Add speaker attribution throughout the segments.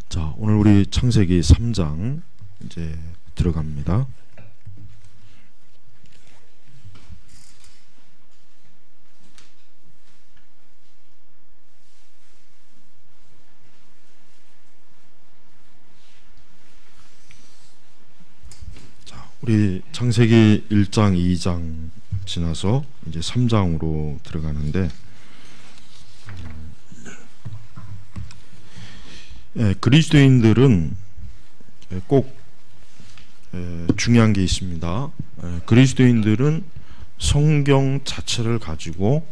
Speaker 1: 자, 오늘 우리 창세기 3장 이제 들어갑니다. 자, 우리 창세기 1장, 2장 지나서 이제 3장으로 들어가는데, 그리스도인들은 꼭 중요한 게 있습니다. 그리스도인들은 성경 자체를 가지고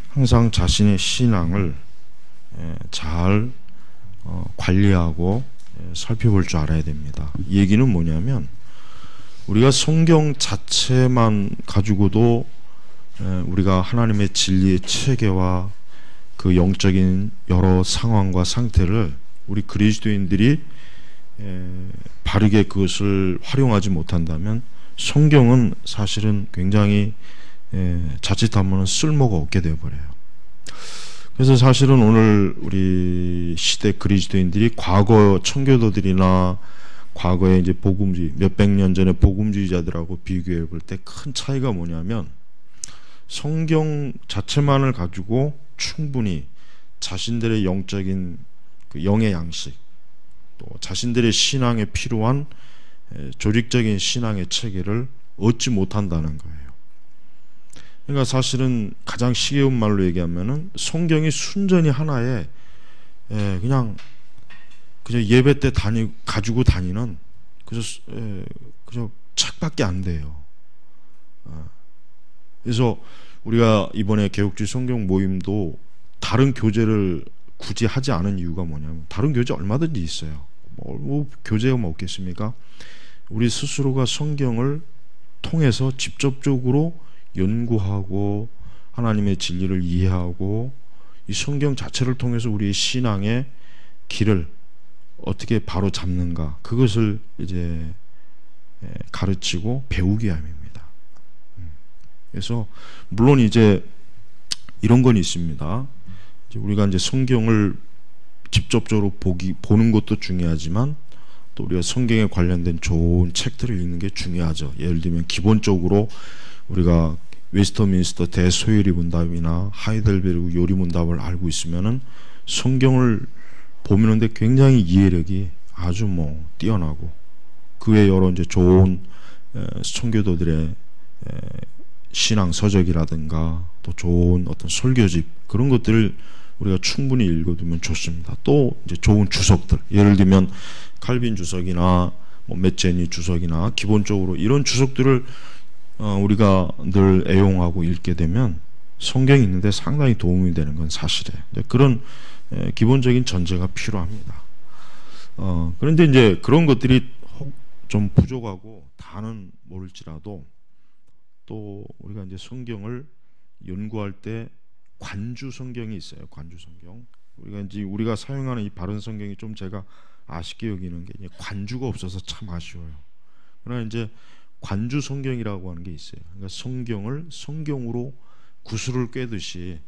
Speaker 1: 항상 자신의 신앙을 잘 관리하고 살펴볼 줄 알아야 됩니다. 이 얘기는 뭐냐면, 우리가 성경 자체만 가지고도 우리가 하나님의 진리의 체계와 그 영적인 여러 상황과 상태를 우리 그리스도인들이 바르게 그것을 활용하지 못한다면 성경은 사실은 굉장히 자칫하면 쓸모가 없게 되어버려요. 그래서 사실은 오늘 우리 시대 그리스도인들이 과거 청교도들이나 과거에 이제 복음주의, 몇백 년 전에 복음주의자들하고 비교해 볼 때 큰 차이가 뭐냐면, 성경 자체만을 가지고 충분히 자신들의 영적인 그 영의 양식, 또 자신들의 신앙에 필요한 조직적인 신앙의 체계를 얻지 못한다는 거예요. 그러니까 사실은 가장 시계운 말로 얘기하면은 성경이 순전히 하나의 그냥 예배 때 가지고 다니는 그저 책밖에 안 돼요. 그래서 우리가 이번에 개혁주의 성경 모임도 다른 교재를 굳이 하지 않은 이유가 뭐냐면, 다른 교재 얼마든지 있어요. 뭐 교재가 뭐 없겠습니까? 우리 스스로가 성경을 통해서 직접적으로 연구하고 하나님의 진리를 이해하고 이 성경 자체를 통해서 우리의 신앙의 길을 어떻게 바로 잡는가, 그것을 이제 가르치고 배우기 위함입니다. 그래서 물론 이제 이런 건 있습니다. 우리가 이제 성경을 직접적으로 보는 것도 중요하지만, 또 우리가 성경에 관련된 좋은 책들을 읽는 게 중요하죠. 예를 들면 기본적으로 우리가 웨스터민스터 대소요리 문답이나 하이델베르그 요리 문답을 알고 있으면은 성경을 보는데 굉장히 이해력이 아주 뛰어나고, 그 외에 여러 이제 좋은 청교도들의 신앙 서적이라든가 또 좋은 어떤 설교집, 그런 것들을 우리가 충분히 읽어두면 좋습니다. 또 이제 좋은 주석들, 예를 들면 칼빈 주석이나 메체니 주석이나 기본적으로 이런 주석들을 우리가 늘 애용하고 읽게 되면 성경이 있는데 상당히 도움이 되는 건 사실이에요. 그런 기본적인 전제가 필요합니다. 그런데 이제 그런 것들이 좀 부족하고 다는 모를지라도, 또 우리가 이제 성경을 연구할 때 관주 성경이 있어요. 관주 성경. 우리가 사용하는 이 바른 성경이 좀 제가 아쉽게 여기는 게 관주가 없어서 참 아쉬워요. 그러나 이제 관주 성경이라고 하는 게 있어요. 그러니까 성경을 성경으로 구슬을 꿰듯이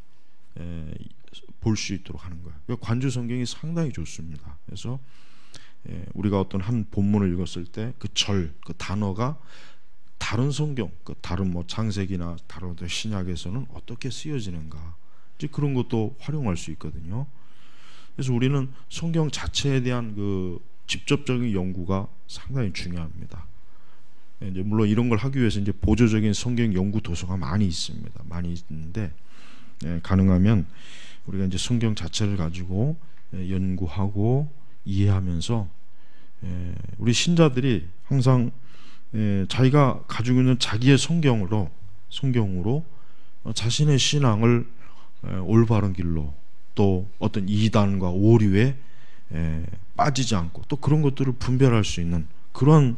Speaker 1: 볼 수 있도록 하는 거예요. 그러니까 관주 성경이 상당히 좋습니다. 그래서 우리가 어떤 한 본문을 읽었을 때 그 그 단어가 다른 성경, 다른 창세기나 다른 신약에서는 어떻게 쓰여지는가, 이제 그런 것도 활용할 수 있거든요. 그래서 우리는 성경 자체에 대한 그 직접적인 연구가 상당히 중요합니다. 이제 물론 이런 걸 하기 위해서 이제 보조적인 성경 연구 도서가 많이 있습니다. 많이 있는데, 가능하면 우리가 이제 성경 자체를 가지고 연구하고 이해하면서 우리 신자들이 항상 자기가 가지고 있는 자기의 성경으로 자신의 신앙을 올바른 길로, 또 어떤 이단과 오류에 빠지지 않고, 또 그런 것들을 분별할 수 있는 그런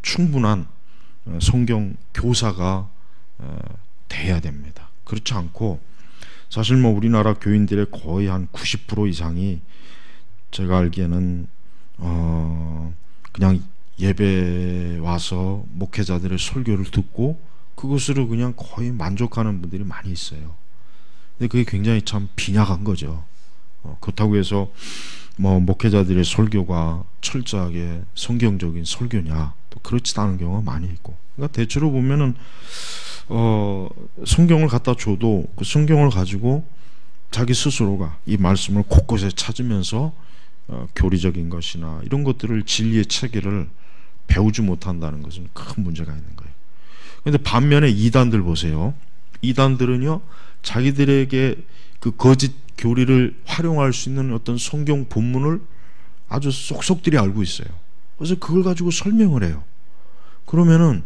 Speaker 1: 충분한 성경 교사가 돼야 됩니다. 그렇지 않고, 사실 우리나라 교인들의 거의 한 90% 이상이 제가 알기에는 그냥 예배 와서 목회자들의 설교를 듣고 그것으로 그냥 거의 만족하는 분들이 많이 있어요. 근데 그게 굉장히 참 빈약한 거죠. 그렇다고 해서 뭐 목회자들의 설교가 철저하게 성경적인 설교냐, 또 그렇지 않은 경우가 많이 있고. 그러니까 대체로 보면은 성경을 갖다 줘도 그 성경을 가지고 자기 스스로가 이 말씀을 곳곳에 찾으면서 교리적인 것이나 이런 것들을 진리의 체계를 배우지 못한다는 것은 큰 문제가 있는 거예요. 그런데 반면에 이단들 보세요. 이단들은요, 자기들에게 그 거짓 교리를 활용할 수 있는 어떤 성경 본문을 아주 쏙쏙들이 알고 있어요. 그래서 그걸 가지고 설명을 해요. 그러면은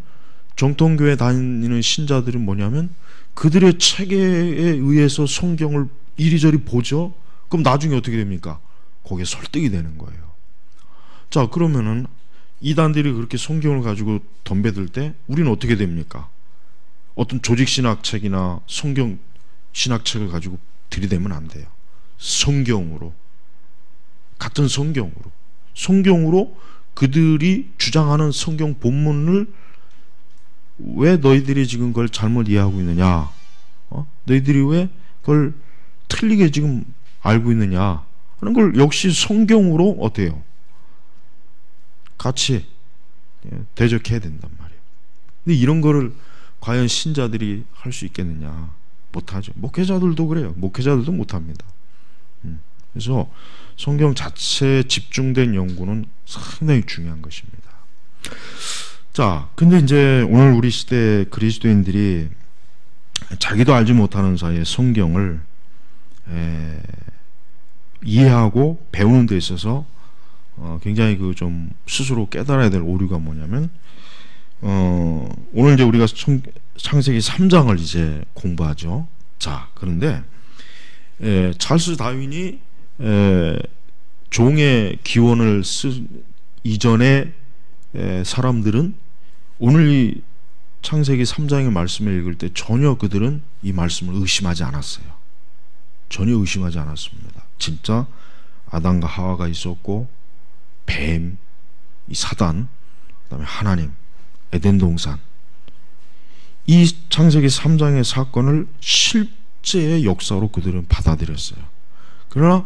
Speaker 1: 정통교회 다니는 신자들은 뭐냐면 그들의 체계에 의해서 성경을 이리저리 보죠. 그럼 나중에 어떻게 됩니까? 거기에 설득이 되는 거예요. 자, 그러면은 이단들이 그렇게 성경을 가지고 덤벼들 때 우리는 어떻게 됩니까? 어떤 조직신학책이나 성경 신학책을 가지고 들이대면 안 돼요. 성경으로, 같은 성경으로 그들이 주장하는 성경 본문을 왜 너희들이 지금 그걸 잘못 이해하고 있느냐? 너희들이 왜 그걸 틀리게 지금 알고 있느냐? 하는 걸 역시 성경으로 어때요? 같이 대적해야 된단 말이에요. 근데 이런 거를 과연 신자들이 할 수 있겠느냐? 못하죠. 목회자들도 그래요. 목회자들도 못합니다. 그래서 성경 자체에 집중된 연구는 상당히 중요한 것입니다. 자, 근데 이제 오늘 우리 시대 그리스도인들이 자기도 알지 못하는 사이에 성경을 이해하고 배우는 데 있어서 굉장히 그 좀 스스로 깨달아야 될 오류가 뭐냐면, 오늘 이제 우리가 창세기 3장을 이제 공부하죠. 자, 그런데 찰스 다윈이 종의 기원을 쓴 이전에 사람들은 오늘 이 창세기 3장의 말씀을 읽을 때 전혀 그들은 이 말씀을 의심하지 않았어요. 전혀 의심하지 않았습니다. 진짜 아담과 하와가 있었고, 뱀, 이 사단, 그다음에 하나님, 에덴 동산, 이 창세기 3장의 사건을 실제의 역사로 그들은 받아들였어요. 그러나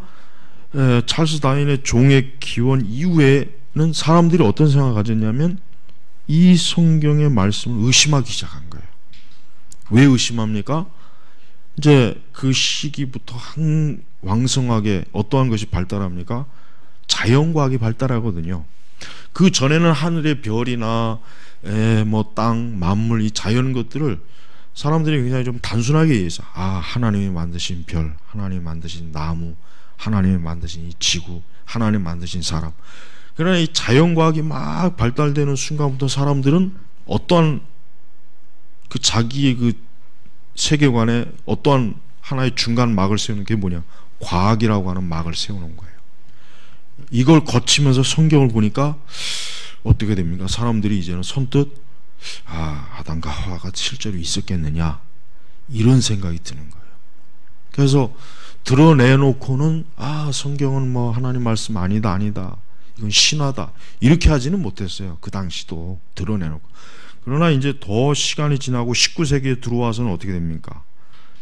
Speaker 1: 찰스 다윈의 종의 기원 이후에는 사람들이 어떤 생각을 가졌냐면 이 성경의 말씀을 의심하기 시작한 거예요. 왜 의심합니까? 이제 그 시기부터 왕성하게 어떠한 것이 발달합니까? 자연과학이 발달하거든요. 그 전에는 하늘의 별이나 뭐 땅, 만물, 이 자연 것들을 사람들이 굉장히 좀 단순하게 이해해서, 하나님이 만드신 별, 하나님이 만드신 나무, 하나님이 만드신 이 지구, 하나님이 만드신 사람. 그러나 이 자연과학이 막 발달되는 순간부터 사람들은 어떠한 그 자기의 그 세계관에 어떠한 하나의 중간 막을 세우는 게 뭐냐? 과학이라고 하는 막을 세우는 거예요. 이걸 거치면서 성경을 보니까 어떻게 됩니까? 사람들이 이제는 선뜻 아담과 하와가 실제로 있었겠느냐, 이런 생각이 드는 거예요. 그래서 드러내놓고는 성경은 뭐 하나님 말씀 아니다, 이건 신화다, 이렇게 하지는 못했어요. 그 당시도 드러내놓고. 그러나 이제 더 시간이 지나고 19세기에 들어와서는 어떻게 됩니까?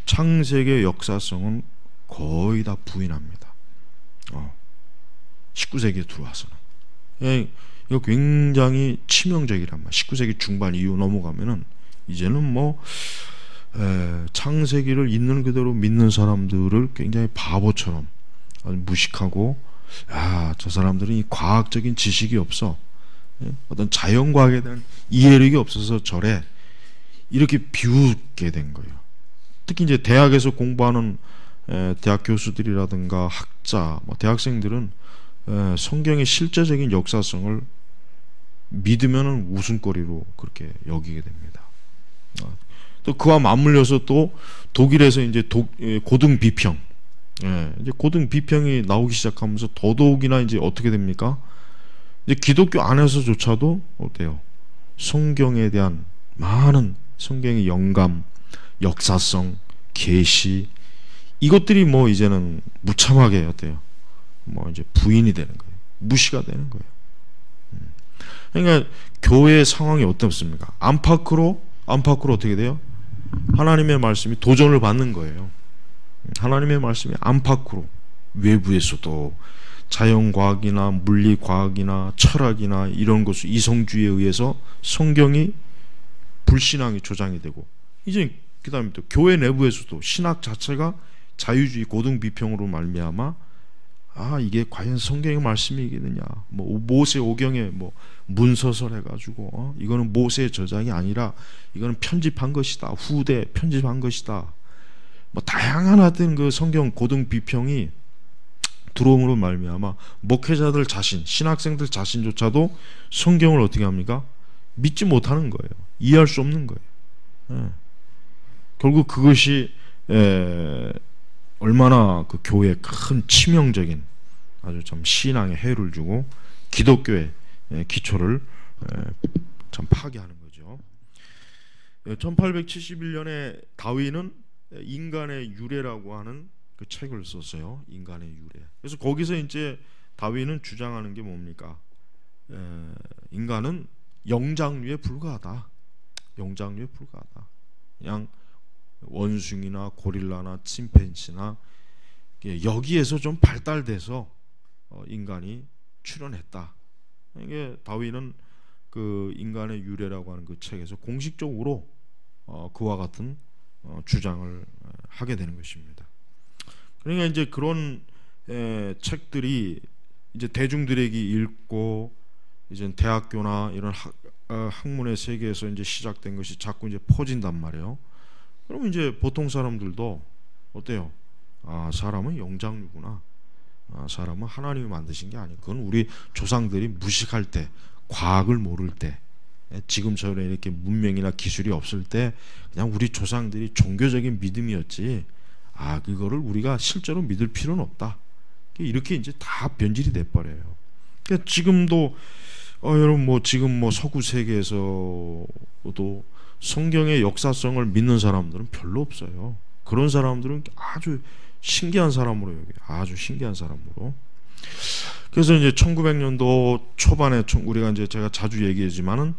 Speaker 1: 창세기의 역사성은 거의 다 부인합니다. 19세기에 들어와서는. 이거 굉장히 치명적이란 말이에요. 19세기 중반 이후 넘어가면은 이제는 뭐 창세기를 있는 그대로 믿는 사람들을 굉장히 바보처럼 무식하고, 저 사람들은 이 과학적인 지식이 없어, 어떤 자연과학에 대한 이해력이 없어서 저래, 이렇게 비웃게 된 거예요. 특히 이제 대학에서 공부하는 대학 교수들이라든가 학자, 대학생들은 성경의 실제적인 역사성을 믿으면은 웃음거리로 그렇게 여기게 됩니다. 또 그와 맞물려서 또 독일에서 이제 고등 비평, 이제 고등 비평이 나오기 시작하면서 더더욱이나 이제 어떻게 됩니까? 이제 기독교 안에서조차도 어때요? 성경에 대한 많은 성경의 영감, 역사성, 계시, 이것들이 뭐 이제는 무참하게 어때요? 뭐 이제 부인이 되는 거예요. 무시가 되는 거예요. 그러니까 교회의 상황이 어떻습니까? 안팎으로 어떻게 돼요? 하나님의 말씀이 도전을 받는 거예요. 하나님의 말씀이 안팎으로, 외부에서도 자연과학이나 물리과학이나 철학이나 이런 것을 이성주의에 의해서 성경이 불신앙이 조장이 되고, 이제 그 다음에 또 교회 내부에서도 신학 자체가 자유주의 고등비평으로 말미암아 이게 과연 성경의 말씀이겠느냐, 뭐 모세 오경에 뭐 문서설 해가지고 이거는 모세의 저작이 아니라 이거는 편집한 것이다, 후대 편집한 것이다, 뭐 다양한 하여튼 그 성경 고등비평이 들어옴으로 말미암아 목회자들 자신, 신학생들 자신조차도 성경을 어떻게 합니까? 믿지 못하는 거예요. 이해할 수 없는 거예요. 결국 그것이 얼마나 그 교회에 큰 치명적인 아주 참 신앙에 해를 주고 기독교의 기초를 참 파괴하는 거죠. 1871년에 다윈은 인간의 유래라고 하는 그 책을 썼어요. 인간의 유래. 그래서 거기서 이제 다윈은 주장하는 게 뭡니까? 인간은 영장류에 불과하다. 영장류에 불과하다. 그냥 원숭이나 고릴라나 침팬지나 여기에서 좀 발달돼서 인간이 출현했다. 이게 다윈은 그 인간의 유래라고 하는 그 책에서 공식적으로 그와 같은 주장을 하게 되는 것입니다. 그러니까 이제 그런 책들이 이제 대중들에게 읽고 이제 대학교나 이런 학문의 세계에서 이제 시작된 것이 자꾸 이제 퍼진단 말이에요. 그러면 이제 보통 사람들도 어때요? 사람은 영장류구나. 사람은 하나님이 만드신 게 아니고 그건 우리 조상들이 무식할 때, 과학을 모를 때, 지금처럼 이렇게 문명이나 기술이 없을 때 그냥 우리 조상들이 종교적인 믿음이었지 그거를 우리가 실제로 믿을 필요는 없다. 이렇게 이제 다 변질이 돼버려요. 그러니까 지금도 여러분 뭐 지금 뭐 서구 세계에서도 성경의 역사성을 믿는 사람들은 별로 없어요. 그런 사람들은 아주 신기한 사람으로 여겨요. 아주 신기한 사람으로. 그래서 이제 1900년도 초반에 우리가 이제 제가 자주 얘기하지만은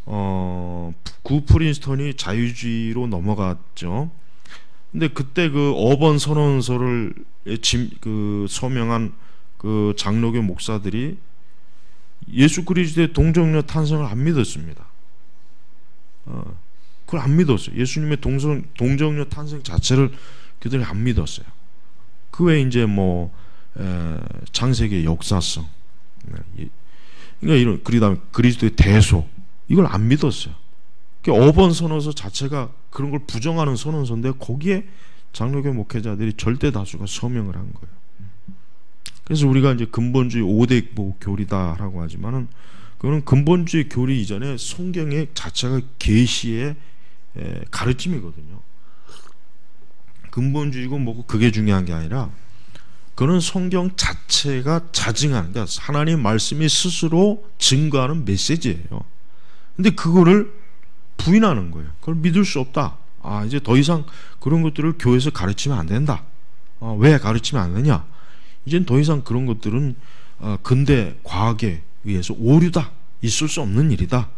Speaker 1: 구 프린스턴이 자유주의로 넘어갔죠. 근데 그때 그 어번 선언서를 서명한 그 장로교 목사들이 예수 그리스도의 동정녀 탄생을 안 믿었습니다. 그걸 안 믿었어요. 예수님의 동정녀 탄생 자체를 그들이 안 믿었어요. 그 외에 이제 뭐 창세기의 역사성, 그러니까 그다음에 그리스도의 대소, 이걸 안 믿었어요. 어번 선언서 자체가 그런 걸 부정하는 선언서인데 거기에 장로교 목회자들이 절대 다수가 서명을 한 거예요. 그래서 우리가 이제 근본주의 5대 교리다라고 하지만은 그거는 근본주의 교리 이전에 성경의 자체가 계시의 가르침이거든요. 근본주의고 뭐고 그게 중요한 게 아니라 그거는 성경 자체가 자증하는, 그러니까 하나님 말씀이 스스로 증거하는 메시지예요. 근데 그거를 부인하는 거예요. 그걸 믿을 수 없다. 이제 더 이상 그런 것들을 교회에서 가르치면 안 된다. 왜 가르치면 안 되냐? 이젠 더 이상 그런 것들은 근대 과학에 의해서 오류다. 있을 수 없는 일이다.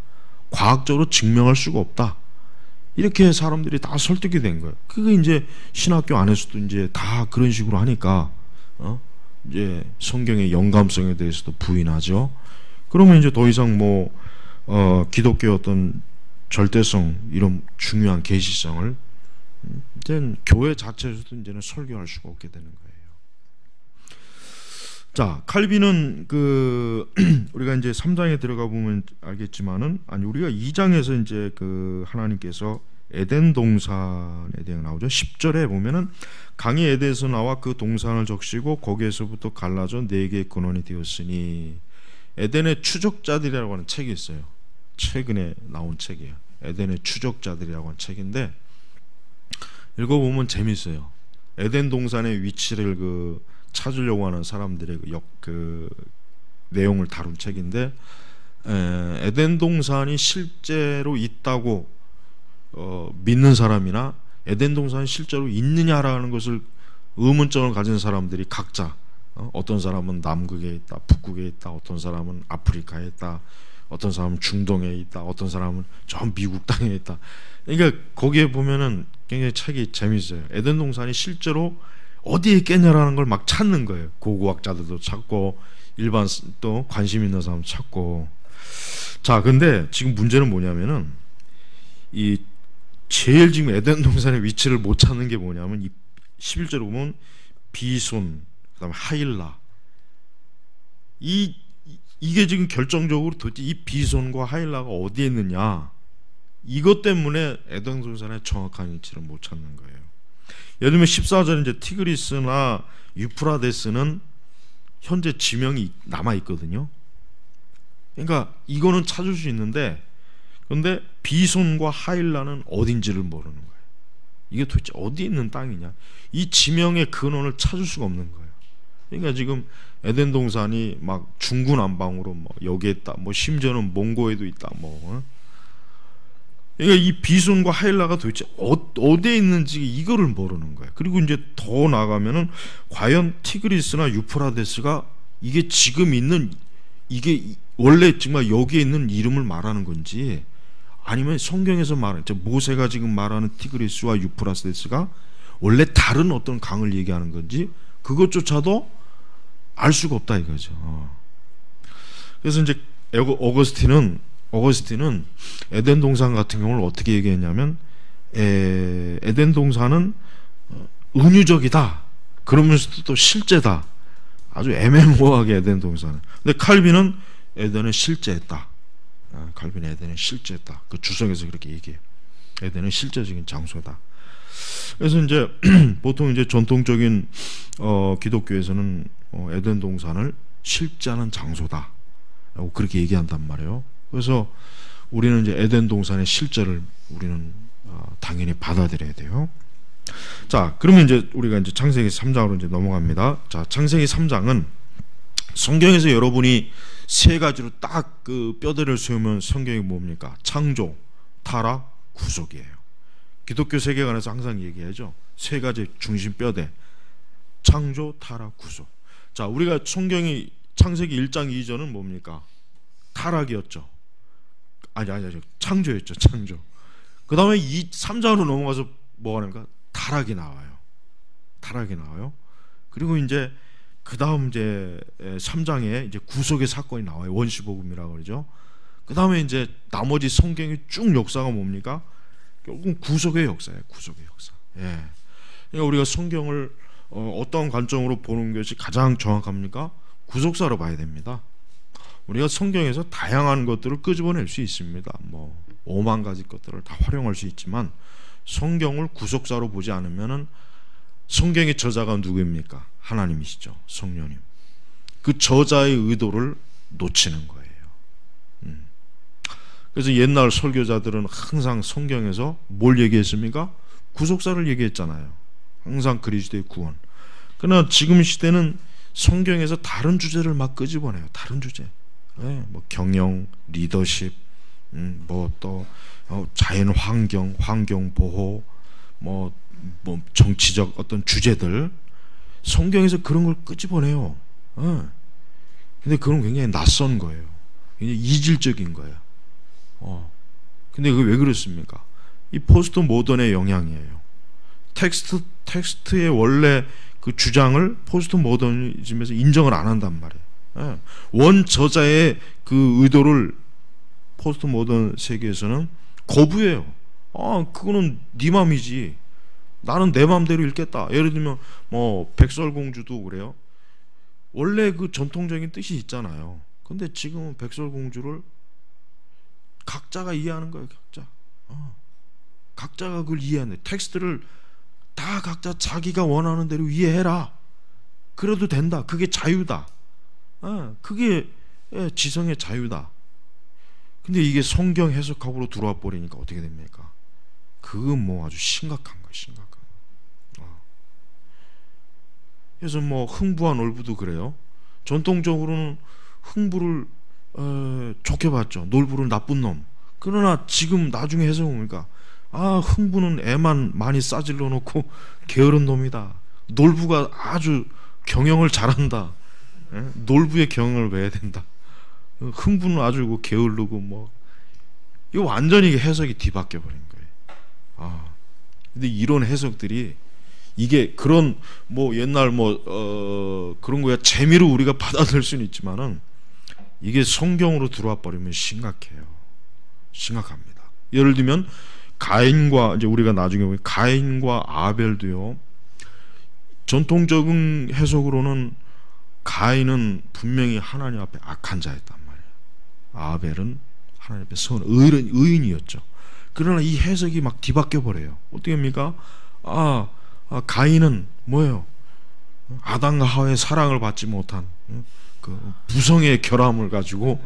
Speaker 1: 과학적으로 증명할 수가 없다. 이렇게 사람들이 다 설득이 된 거예요. 그게 이제 신학교 안에서도 이제 다 그런 식으로 하니까 이제 성경의 영감성에 대해서도 부인하죠. 그러면 이제 더 이상 뭐 기독교의 어떤 절대성, 이런 중요한 계시성을 이제 교회 자체에서도 이제는 설교할 수가 없게 되는 거예요. 자, 칼빈은 우리가 이제 3장에 들어가 보면 알겠지만은, 우리가 2장에서 이제 하나님께서 에덴 동산에 대해 나오죠. 10절에 보면은 강이 에덴에서 나와 그 동산을 적시고 거기에서부터 갈라져 4개의 근원이 되었으니, 에덴의 추적자들이라고 하는 책이 있어요. 최근에 나온 책이에요. 에덴의 추적자들이라고 하는 책인데 읽어보면 재밌어요. 에덴 동산의 위치를 찾으려고 하는 사람들의 내용을 다룬 책인데, 에덴 동산이 실제로 있다고 믿는 사람이나 에덴 동산이 실제로 있느냐라는 것을 의문점을 가진 사람들이 각자, 어떤 사람은 남극에 있다, 북극에 있다, 어떤 사람은 아프리카에 있다, 어떤 사람은 중동에 있다, 어떤 사람은 저 미국 땅에 있다. 그러니까 거기에 보면은 굉장히 책이 재밌어요. 에덴 동산이 실제로 어디에 있겠냐라는 걸 막 찾는 거예요. 고고학자들도 찾고 일반 또 관심 있는 사람 찾고. 자, 근데 지금 문제는 뭐냐면은 이 제일 지금 에덴 동산의 위치를 못 찾는 게 뭐냐면 이 11절에 보면 비손, 그다음에 하일라, 이게 지금 결정적으로 도대체 이 비손과 하일라가 어디에 있느냐, 이것 때문에 에덴 동산의 정확한 위치를 못 찾는 거예요. 예를 들면 14절에 이제 티그리스나 유프라데스는 현재 지명이 남아 있거든요. 그러니까 이거는 찾을 수 있는데, 그런데 비손과 하일라는 어딘지를 모르는 거예요. 이게 도대체 어디 있는 땅이냐, 이 지명의 근원을 찾을 수가 없는 거예요. 그러니까 지금 에덴 동산이 막 중구난방으로 뭐 여기에 있다, 뭐 심지어는 몽고에도 있다, 뭐. 그러니까 이 비손과 하일라가 도대체 어디에 있는지 이거를 모르는 거예요. 그리고 이제 더 나가면은 과연 티그리스나 유프라데스가 이게 지금 있는, 이게 원래 정말 여기에 있는 이름을 말하는 건지, 아니면 성경에서 말하는, 모세가 지금 말하는 티그리스와 유프라데스가 원래 다른 어떤 강을 얘기하는 건지, 그것조차도 알 수가 없다 이거죠. 그래서 이제 어거스틴은 에덴 동산 같은 경우를 어떻게 얘기했냐면, 에덴 동산은 은유적이다, 그러면서도 또 실제다. 아주 애매모호하게 에덴 동산은. 근데 칼빈은 에덴은 실제했다. 칼빈은 에덴은 실제했다. 그 주석에서 그렇게 얘기해요. 에덴은 실제적인 장소다. 그래서 이제 보통 이제 전통적인 기독교에서는 에덴 동산을 실제하는 장소다라고 그렇게 얘기한단 말이에요. 그래서 우리는 이제 에덴 동산의 실제를 우리는 당연히 받아들여야 돼요. 자, 그러면 이제 우리가 이제 창세기 3장으로 이제 넘어갑니다. 자, 창세기 3장은 성경에서 여러분이 세 가지로 딱 그 뼈대를 세우면 성경이 뭡니까? 창조, 타락, 구속이에요. 기독교 세계관에서 항상 얘기하죠. 세 가지 중심 뼈대: 창조, 타락, 구속. 자, 우리가 성경이 창세기 1장 2절은 뭡니까? 타락이었죠. 아니 창조였죠. 창조. 그 다음에 3장으로 넘어가서 뭐가 나옵니까? 타락이 나와요. 타락이 나와요. 그리고 이제 그 다음 이제 3장에 이제 구속의 사건이 나와요. 원시복음이라고 그러죠. 그 다음에 이제 나머지 성경의 쭉 역사가 뭡니까? 결국은 구속의 역사예요. 구속의 역사. 예. 그러니까 우리가 성경을 어떤 관점으로 보는 것이 가장 정확합니까? 구속사로 봐야 됩니다. 우리가 성경에서 다양한 것들을 끄집어낼 수 있습니다. 뭐 5만 가지 것들을 다 활용할 수 있지만, 성경을 구속사로 보지 않으면은 성경의 저자가 누구입니까? 하나님이시죠. 성령님. 그 저자의 의도를 놓치는 거예요. 그래서 옛날 설교자들은 항상 성경에서 뭘 얘기했습니까? 구속사를 얘기했잖아요. 항상 그리스도의 구원. 그러나 지금 시대는 성경에서 다른 주제를 막 끄집어내요. 다른 주제. 네, 뭐 경영, 리더십, 뭐 또 자연 환경, 환경 보호, 뭐 정치적 어떤 주제들, 성경에서 그런 걸 끄집어내요. 근데 그건 굉장히 낯선 거예요. 굉장히 이질적인 거예요. 근데 그게 왜 그렇습니까? 이 포스트 모던의 영향이에요. 텍스트의 원래 그 주장을 포스트 모더니즘에서 인정을 안 한단 말이에요. 원 저자의 그 의도를 포스트 모던 세계에서는 거부해요. 그거는 네 맘이지, 나는 내 맘대로 읽겠다. 예를 들면 뭐 백설공주도 그래요. 원래 그 전통적인 뜻이 있잖아요. 근데 지금은 백설공주를 각자가 이해하는 거예요. 각자가 그걸 이해하는, 텍스트를 다 각자 자기가 원하는 대로 이해해라. 그래도 된다. 그게 자유다. 그게 지성의 자유다. 근데 이게 성경 해석학으로 들어와 버리니까 어떻게 됩니까? 그건 뭐 아주 심각한 거예요. 심각한 거. 그래서 뭐 흥부와 놀부도 그래요. 전통적으로는 흥부를 좋게 봤죠. 놀부를 나쁜 놈. 그러나 지금 나중에 해석해 보니까 흥부는 애만 많이 싸질러 놓고 게으른 놈이다. 놀부가 아주 경영을 잘한다. 놀부의 경영을 왜 해야 된다. 흥부는 아주 게으르고 뭐, 이거 완전히 해석이 뒤바뀌어 버린 거예요. 근데 이런 해석들이 이게 그런 뭐 옛날 그런 거야 재미로 우리가 받아들일 수는 있지만은 이게 성경으로 들어와 버리면 심각해요. 심각합니다. 예를 들면 가인과 이제 우리가 나중에 보면 가인과 아벨도요. 전통적인 해석으로는 가인은 분명히 하나님 앞에 악한 자였단 말이에요. 아벨은 하나님 앞에 의인이었죠. 그러나 이 해석이 막 뒤바뀌어 버려요. 어떻게 합니까? 가인은 뭐예요? 아담과 하와의 사랑을 받지 못한 그 부성의 결함을 가지고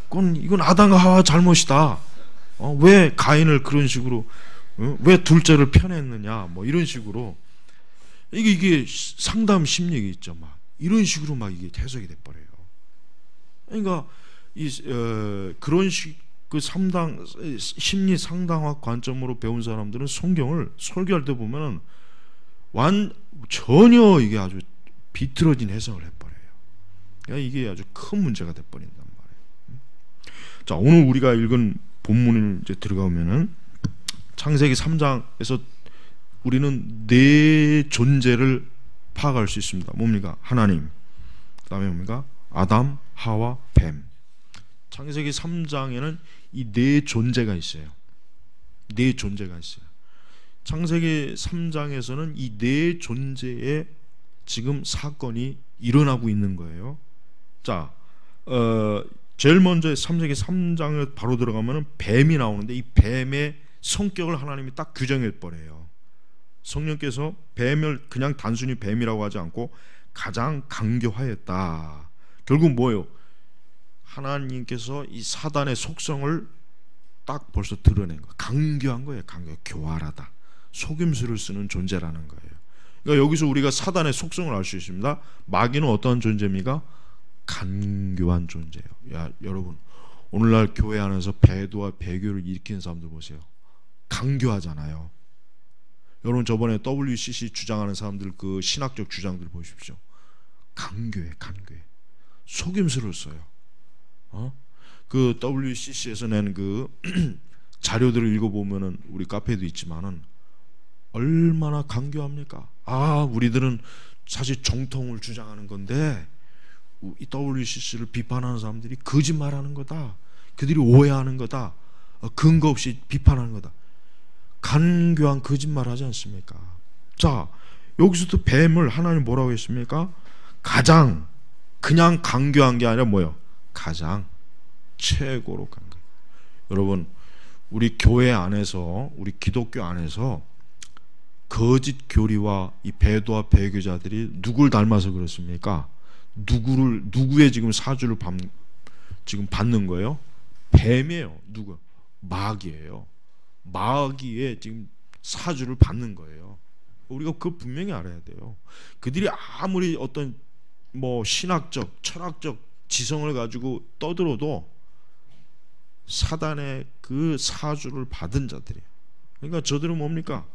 Speaker 1: 이건 아담과 하와 잘못이다. 왜 가인을 그런 식으로 왜 둘째를 편애했느냐 뭐 이런 식으로 이게 상담 심리가 있죠. 막 이런 식으로 막 이게 해석이 돼 버려요. 그러니까 그런 그 심리 상담학 관점으로 배운 사람들은 성경을 설교할 때 보면은 전혀 이게 아주 비틀어진 해석을 해버려요. 그러니까 이게 아주 큰 문제가 돼버린단 말이에요. 자, 오늘 우리가 읽은 본문을 이제 들어가면은 창세기 3장에서 우리는 네 존재를 파악할 수 있습니다. 뭡니까? 하나님, 그 다음에 뭡니까? 아담, 하와, 뱀. 창세기 3장에는 이 네 존재가 있어요. 네 존재가 있어요. 창세기 3장에서는 이 네 존재의 지금 사건이 일어나고 있는 거예요. 자, 제일 먼저 창세기 3장에 바로 들어가면은 뱀이 나오는데 이 뱀의 성격을 하나님이 딱 규정해 버려요. 성령께서 뱀을 그냥 단순히 뱀이라고 하지 않고 가장 강교하였다. 결국 뭐예요? 하나님께서 이 사단의 속성을 딱 벌써 드러낸 거예요. 강교한 거예요. 교활하다. 속임수를 쓰는 존재라는 거예요. 그러니까 여기서 우리가 사단의 속성을 알 수 있습니다. 마귀는 어떤 존재입니까? 간교한 존재예요. 여러분, 오늘날 교회 안에서 배도와 배교를 일으키는 사람들 보세요. 강교하잖아요. 여러분, 저번에 WCC 주장하는 사람들 그 신학적 주장들 보십시오. 강교해. 속임수를 써요. 그 WCC에서 낸 그 자료들을 읽어보면은 우리 카페에도 있지만은 얼마나 강교합니까? 우리들은 사실 정통을 주장하는 건데 이 WCC를 비판하는 사람들이 거짓말하는 거다. 그들이 오해하는 거다. 근거 없이 비판하는 거다. 간교한 거짓말하지 않습니까? 자, 여기서도 뱀을 하나님 뭐라고 했습니까? 가장 그냥 강교한 게 아니라 뭐예요? 가장 최고로 강교. 여러분, 우리 교회 안에서, 우리 기독교 안에서 거짓 교리와 이 배도와 배교자들이 누굴 닮아서 그렇습니까? 누구의 지금 사주를 지금 받는 거예요? 뱀이에요. 누구? 마귀예요. 마귀의 지금 사주를 받는 거예요. 우리가 그걸 분명히 알아야 돼요. 그들이 아무리 어떤 신학적, 철학적 지성을 가지고 떠들어도 사단의 그 사주를 받은 자들이에요. 그러니까 저들은 뭡니까?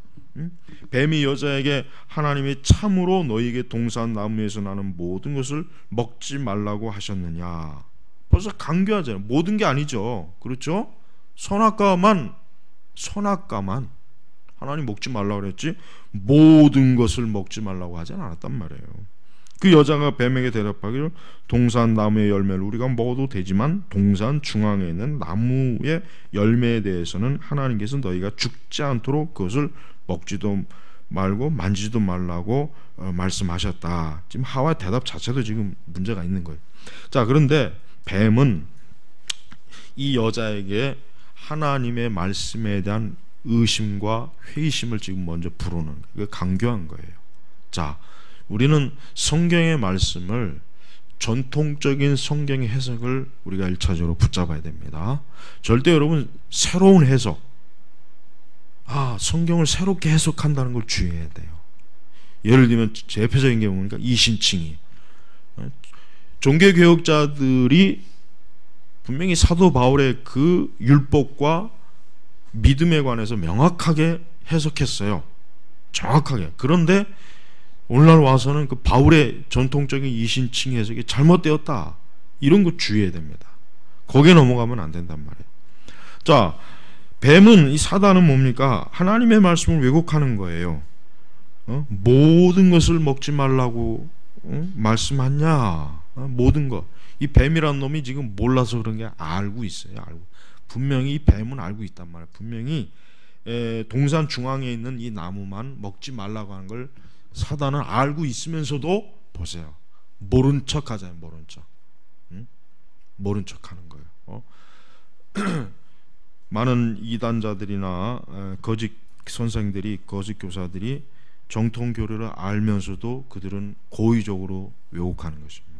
Speaker 1: 뱀이 여자에게 하나님이 참으로 너희에게 동산 나무에서 나는 모든 것을 먹지 말라고 하셨느냐. 벌써 강교하잖아요. 모든 게 아니죠. 그렇죠? 선악과만 하나님 먹지 말라고 그랬지 모든 것을 먹지 말라고 하진 않았단 말이에요. 그 여자가 뱀에게 대답하기를 동산 나무의 열매를 우리가 먹어도 되지만 동산 중앙에 있는 나무의 열매에 대해서는 하나님께서 너희가 죽지 않도록 그것을 먹지도 말고 만지지도 말라고 말씀하셨다. 지금 하와 대답 자체도 지금 문제가 있는 거예요. 자, 그런데 뱀은 이 여자에게 하나님의 말씀에 대한 의심과 회의심을 지금 먼저 불어넣는 거예요. 강교한 거예요. 자, 우리는 성경의 말씀을 전통적인 성경의 해석을 우리가 1차적으로 붙잡아야 됩니다. 절대 여러분 새로운 해석, 성경을 새롭게 해석한다는 걸 주의해야 돼요. 예를 들면 대표적인 게 뭡니까? 이신칭의. 종교개혁자들이 분명히 사도 바울의 그 율법과 믿음에 관해서 명확하게 해석했어요. 정확하게. 그런데 오늘날 와서는 그 바울의 전통적인 이신칭 해석이 잘못되었다. 이런 거 주의해야 됩니다. 거기에 넘어가면 안 된단 말이에요. 자, 뱀은, 이 사단은 뭡니까? 하나님의 말씀을 왜곡하는 거예요. 모든 것을 먹지 말라고 말씀하냐? 모든 것. 이 뱀이라는 놈이 지금 몰라서 그런 게 알고 있어요. 알고. 분명히 이 뱀은 알고 있단 말이에요. 분명히 동산 중앙에 있는 이 나무만 먹지 말라고 하는 걸 사단은 알고 있으면서도 보세요. 모른 척 하잖아요. 모른 척. 모른 척 하는 거예요. 많은 이단자들이나 거짓 선생들이, 거짓 교사들이 정통 교리를 알면서도 그들은 고의적으로 왜곡하는 것입니다.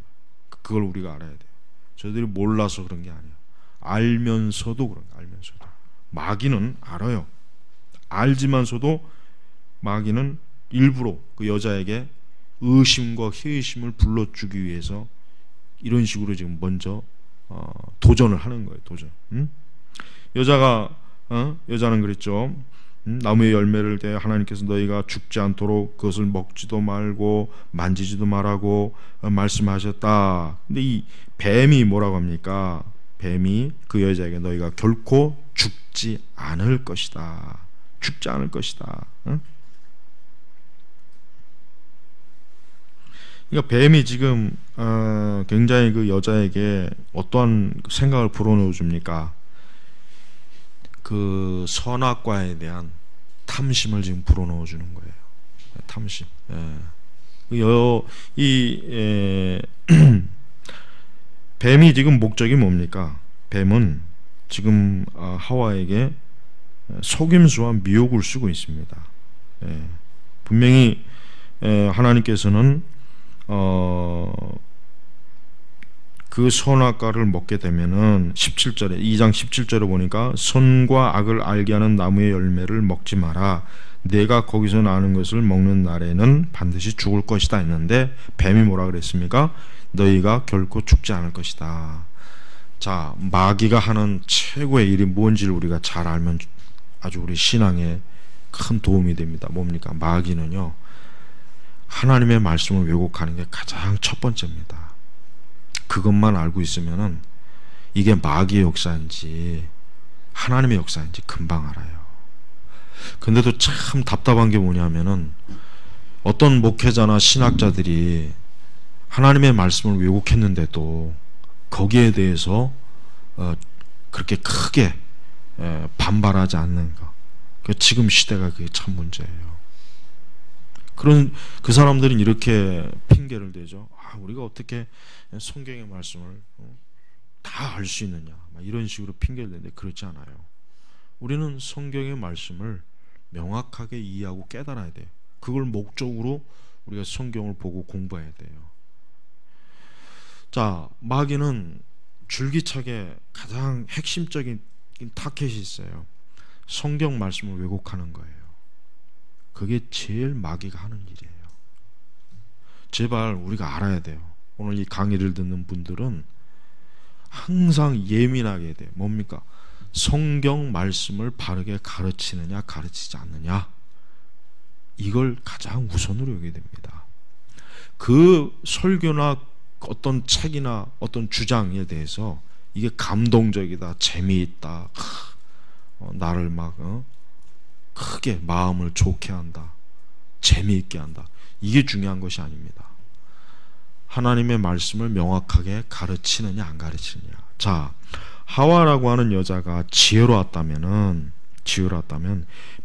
Speaker 1: 그걸 우리가 알아야 돼요. 저들이 몰라서 그런 게 아니에요. 알면서도 그런 거예요. 알면서도. 마귀는 알아요. 알지만서도 마귀는 일부러 그 여자에게 의심과 회의심을 불러주기 위해서 이런 식으로 지금 먼저 도전을 하는 거예요. 도전. 여자는 그랬죠. 나무의 열매를 대해 하나님께서 너희가 죽지 않도록 그것을 먹지도 말고 만지지도 말라고 말씀하셨다. 근데 이 뱀이 뭐라고 합니까? 뱀이 그 여자에게 너희가 결코 죽지 않을 것이다. 죽지 않을 것이다. 그러니까 뱀이 지금 굉장히 그 여자에게 어떠한 생각을 불어넣어 줍니까? 그 선악과에 대한 탐심을 지금 불어넣어 주는 거예요. 탐심. 뱀이 지금 목적이 뭡니까? 뱀은 지금 하와에게 속임수와 미혹을 쓰고 있습니다. 분명히 하나님께서는 그 선악과를 먹게 되면은 17절에 2장 17절에 보니까 선과 악을 알게 하는 나무의 열매를 먹지 마라. 내가 거기서 나는 것을 먹는 날에는 반드시 죽을 것이다 했는데 뱀이 뭐라 그랬습니까? 너희가 결코 죽지 않을 것이다. 자, 마귀가 하는 최고의 일이 뭔지를 우리가 잘 알면 아주 우리 신앙에 큰 도움이 됩니다. 뭡니까? 마귀는요, 하나님의 말씀을 왜곡하는 게 가장 첫 번째입니다. 그것만 알고 있으면은 이게 마귀의 역사인지 하나님의 역사인지 금방 알아요. 근데도 참 답답한 게 뭐냐면은 어떤 목회자나 신학자들이 하나님의 말씀을 왜곡했는데도 거기에 대해서 그렇게 크게 반발하지 않는 거. 지금 시대가 그게 참 문제예요. 그 사람들은 이렇게 핑계를 대죠. 우리가 어떻게 성경의 말씀을 다 알 수 있느냐, 이런 식으로 핑계를 대는데 그렇지 않아요. 우리는 성경의 말씀을 명확하게 이해하고 깨달아야 돼요. 그걸 목적으로 우리가 성경을 보고 공부해야 돼요. 자, 마귀는 줄기차게 가장 핵심적인 타켓이 있어요. 성경 말씀을 왜곡하는 거예요. 그게 제일 마귀가 하는 일이에요. 제발 우리가 알아야 돼요. 오늘 이 강의를 듣는 분들은 항상 예민하게 돼요. 뭡니까? 성경 말씀을 바르게 가르치느냐 가르치지 않느냐, 이걸 가장 우선으로 여겨야 됩니다. 그 설교나 어떤 책이나 어떤 주장에 대해서 이게 감동적이다, 재미있다, 나를 막 크게 마음을 좋게 한다, 재미있게 한다, 이게 중요한 것이 아닙니다. 하나님의 말씀을 명확하게 가르치느냐 안 가르치느냐. 자, 하와라고 하는 여자가 지혜로웠다면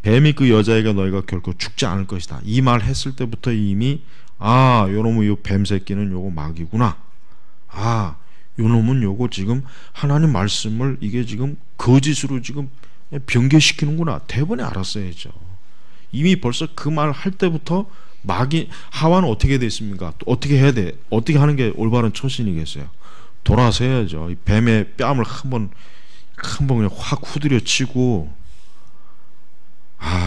Speaker 1: 뱀이 그 여자에게 너희가 결코 죽지 않을 것이다, 이 말 했을 때부터 이미 요놈의 요 뱀 새끼는 요거 마귀구나, 요놈은 요거 지금 하나님 말씀을 이게 지금 거짓으로 지금 변개시키는구나, 대번에 알았어야죠. 이미 벌써 그 말 할 때부터 하와는 어떻게 됐습니까? 또 어떻게 해야 돼? 어떻게 하는 게 올바른 처신이겠어요? 돌아서 해야죠. 이 뱀의 뺨을 한번 그냥 확 후드려 치고,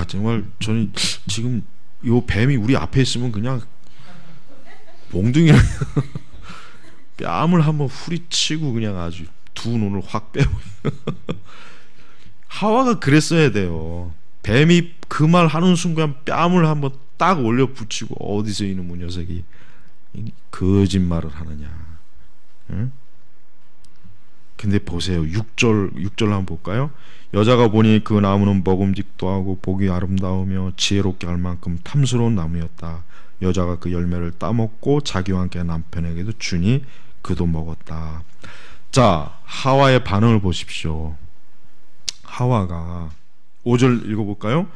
Speaker 1: 정말 저는 지금 요 뱀이 우리 앞에 있으면 그냥 몽둥이를 뺨을 한번 후리치고 그냥 아주 두 눈을 확 빼고. 하와가 그랬어야 돼요. 뱀이 그 말 하는 순간 뺨을 한번 딱 올려 붙이고, 어디서 이놈의 녀석이 거짓말을 하느냐. 응? 근데 보세요. 6절 한번 볼까요? 여자가 보니 그 나무는 먹음직도 하고 보기 아름다우며 지혜롭게 할 만큼 탐스러운 나무였다. 여자가 그 열매를 따먹고 자기와 함께 남편에게도 주니 그도 먹었다. 자, 하와의 반응을 보십시오. 하와가 5절 읽어볼까요?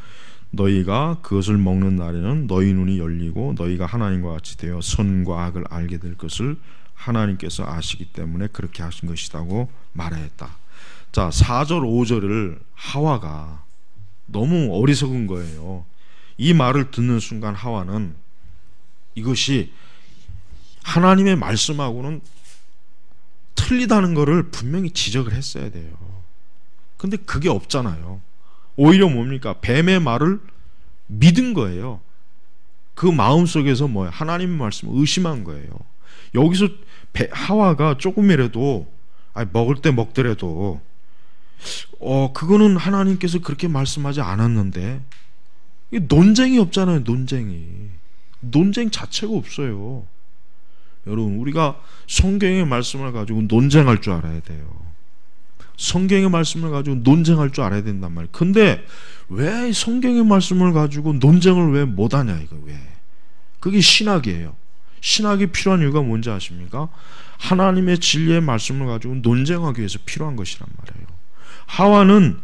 Speaker 1: 너희가 그것을 먹는 날에는 너희 눈이 열리고 너희가 하나님과 같이 되어 선과 악을 알게 될 것을 하나님께서 아시기 때문에 그렇게 하신 것이라고 말하였다. 자, 4절 5절을 하와가 너무 어리석은 거예요. 이 말을 듣는 순간 하와는 이것이 하나님의 말씀하고는 틀리다는 것을 분명히 지적을 했어야 돼요. 근데 그게 없잖아요. 오히려 뭡니까? 뱀의 말을 믿은 거예요. 그 마음속에서 뭐야? 하나님의 말씀을 의심한 거예요. 여기서 하와가 조금이라도 먹을 때 먹더라도 그거는 하나님께서 그렇게 말씀하지 않았는데, 이게 논쟁이 없잖아요. 논쟁 자체가 없어요. 여러분, 우리가 성경의 말씀을 가지고 논쟁할 줄 알아야 돼요. 성경의 말씀을 가지고 논쟁할 줄 알아야 된단 말이에요. 근데 왜 성경의 말씀을 가지고 논쟁을 왜 못하냐, 이거 왜? 그게 신학이에요. 신학이 필요한 이유가 뭔지 아십니까? 하나님의 진리의 말씀을 가지고 논쟁하기 위해서 필요한 것이란 말이에요. 하와는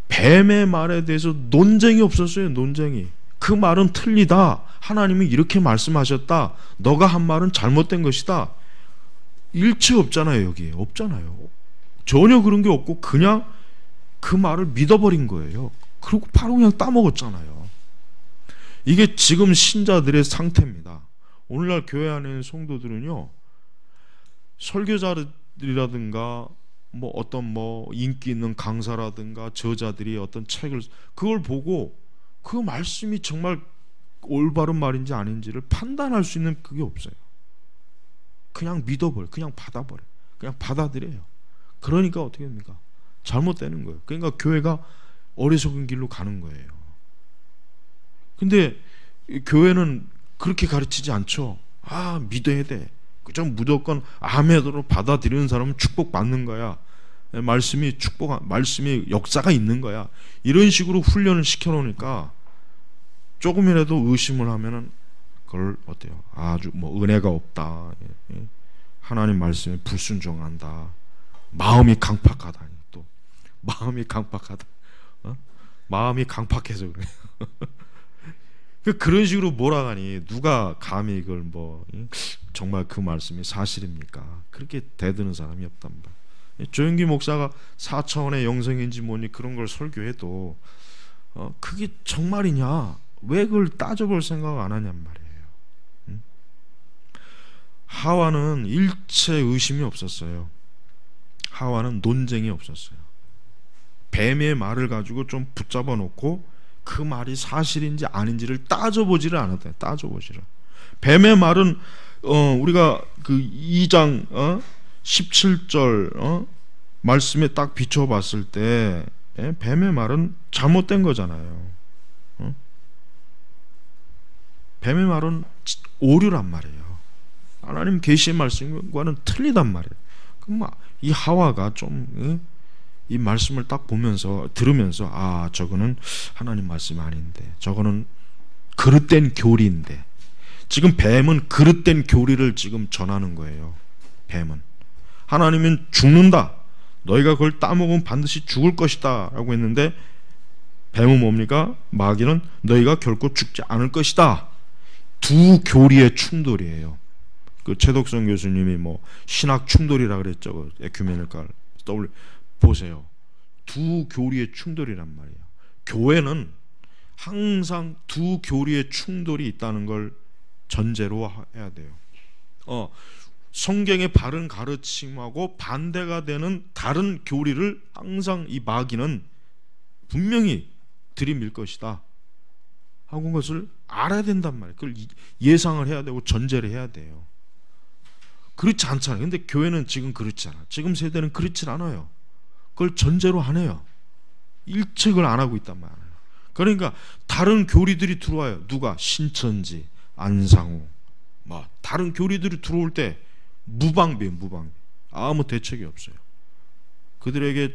Speaker 1: 뱀의 말에 대해서 논쟁이 없었어요. 논쟁이. 그 말은 틀리다. 하나님이 이렇게 말씀하셨다. 너가 한 말은 잘못된 것이다. 일체 없잖아요. 여기에 없잖아요. 전혀 그런 게 없고 그냥 그 말을 믿어버린 거예요. 그리고 바로 그냥 따먹었잖아요. 이게 지금 신자들의 상태입니다. 오늘날 교회 안에 있는 성도들은요, 설교자들이라든가 어떤 인기 있는 강사라든가 저자들이 어떤 책을, 그걸 보고 그 말씀이 정말 올바른 말인지 아닌지를 판단할 수 있는 그게 없어요. 그냥 믿어버려, 그냥 받아버려, 그냥 받아들여요. 그러니까 어떻게 됩니까? 잘못되는 거예요. 그러니까 교회가 어리석은 길로 가는 거예요. 근데 교회는 그렇게 가르치지 않죠. 믿어야 돼. 그냥 무조건 아멘으로 받아들이는 사람은 축복받는 거야. 말씀이 역사가 있는 거야. 이런 식으로 훈련을 시켜놓으니까 조금이라도 의심을 하면은 그걸 어때요? 아주 은혜가 없다. 하나님 말씀에 불순종한다. 마음이 강팍하다니, 또 마음이 강팍하다. 마음이 강팍해서 그래요. 그런 식으로 몰아가니 누가 감히 이걸 정말 그 말씀이 사실입니까? 그렇게 대드는 사람이 없단 말이에요. 조영기 목사가 4차원의 영성인지 뭐니 그런 걸 설교해도 그게 정말이냐? 왜 그걸 따져볼 생각 안 하냔 말이에요. 하와는 일체 의심이 없었어요. 하와는 논쟁이 없었어요. 뱀의 말을 가지고 좀 붙잡아 놓고 그 말이 사실인지 아닌지를 따져보지를 않았대요. 따져보지를. 뱀의 말은 우리가 그 2장 17절 말씀에 딱 비춰봤을 때 뱀의 말은 잘못된 거잖아요. 뱀의 말은 오류란 말이에요. 하나님 계시의 말씀과는 틀리단 말이에요. 그럼 이 하와가 좀 이 말씀을 딱 들으면서 저거는 하나님 말씀이 아닌데, 저거는 그릇된 교리인데, 지금 뱀은 그릇된 교리를 지금 전하는 거예요. 뱀은 하나님은 죽는다, 너희가 그걸 따먹으면 반드시 죽을 것이다 라고 했는데, 뱀은 뭡니까? 마귀는 너희가 결코 죽지 않을 것이다. 두 교리의 충돌이에요. 그 최덕선 교수님이 신학 충돌이라 그랬죠. 에큐메니컬 보세요. 두 교리의 충돌이란 말이에요. 교회는 항상 두 교리의 충돌이 있다는 걸 전제로 해야 돼요. 성경의 바른 가르침하고 반대가 되는 다른 교리를 항상 이 마귀는 분명히 들이밀 것이다 하고 것을 알아야 된단 말이에요. 그걸 예상을 해야 되고 전제를 해야 돼요. 그렇지 않잖아요. 근데 교회는 지금 그렇지 않아. 지금 세대는 그렇지 않아요. 그걸 전제로 안 해요. 일책을 안 하고 있단 말이에요. 그러니까 다른 교리들이 들어와요. 누가? 신천지, 안상우, 다른 교리들이 들어올 때 무방비. 아무 대책이 없어요. 그들에게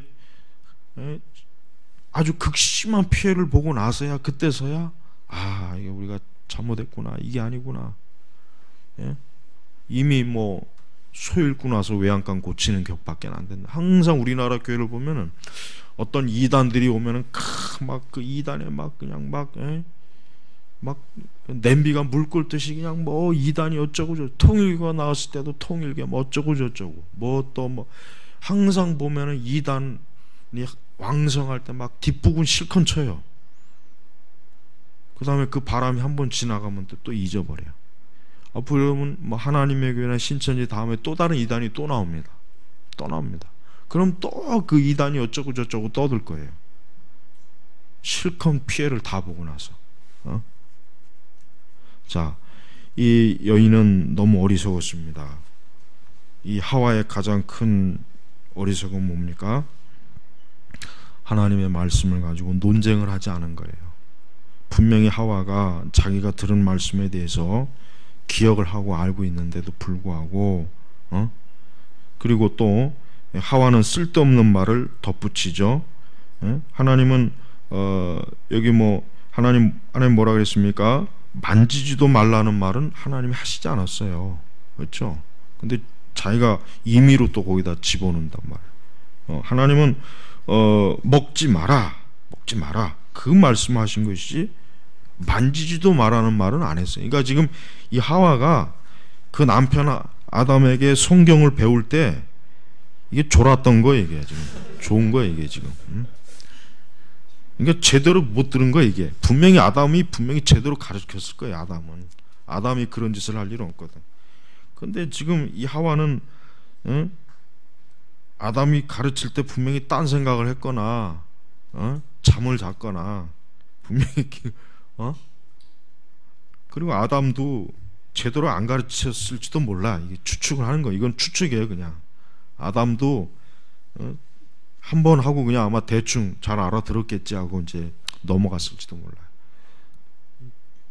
Speaker 1: 아주 극심한 피해를 보고 나서야 그때서야 아 이게 우리가 잘못했구나 이게 아니구나. 예? 이미 뭐 소 읽고 나서 외양간 고치는 격밖에 안 된다. 항상 우리나라 교회를 보면은 어떤 이단들이 오면은 막 그 이단에 막 그냥 막 냄비가 물 끓듯이 그냥 뭐 이단이 어쩌고 저쩌고 통일교가 나왔을 때도 통일교 뭐 어쩌고 저쩌고 뭐 또 뭐 항상 보면은 이단이 왕성할 때 막 뒷부분 실컷 쳐요. 그 다음에 그 바람이 한번 지나가면 또 잊어버려요. 앞으로는 뭐 하나님의 교회나 신천지 다음에 또 다른 이단이 또 나옵니다. 또 나옵니다. 그럼 또 그 이단이 어쩌고 저쩌고 떠들 거예요. 실컷 피해를 다 보고 나서. 자, 이 여인은 너무 어리석었습니다. 이 하와의 가장 큰 어리석은 뭡니까? 하나님의 말씀을 가지고 논쟁을 하지 않은 거예요. 분명히 하와가 자기가 들은 말씀에 대해서 기억을 하고 알고 있는데도 불구하고 그리고 또 하와는 쓸데없는 말을 덧붙이죠. 하나님은 여기 뭐 하나님 뭐라 그랬습니까? 만지지도 말라는 말은 하나님이 하시지 않았어요. 그렇죠? 근데 자기가 임의로 또 거기다 집어넣는단 말이에요. 하나님은 먹지 마라 그 말씀하신 것이지 만지지도 말라는 말은 안 했어요. 그러니까 지금 이 하와가 그 남편 아담에게 성경을 배울 때 이게 졸았던 거예요. 이게 지금 좋은 거예요. 이게 지금. 그러니까 제대로 못 들은 거예요. 이게 분명히 아담이 분명히 제대로 가르쳤을 거예요. 아담이 그런 짓을 할 일은 없거든. 근데 지금 이 하와는 아담이 가르칠 때 분명히 딴 생각을 했거나 잠을 잤거나 분명히 그리고 아담도 제대로 안 가르쳤을지도 몰라. 이게 추측을 하는 거. 이건 추측이에요. 그냥 아담도 한 번 하고 그냥 아마 대충 잘 알아들었겠지 하고 이제 넘어갔을지도 몰라요.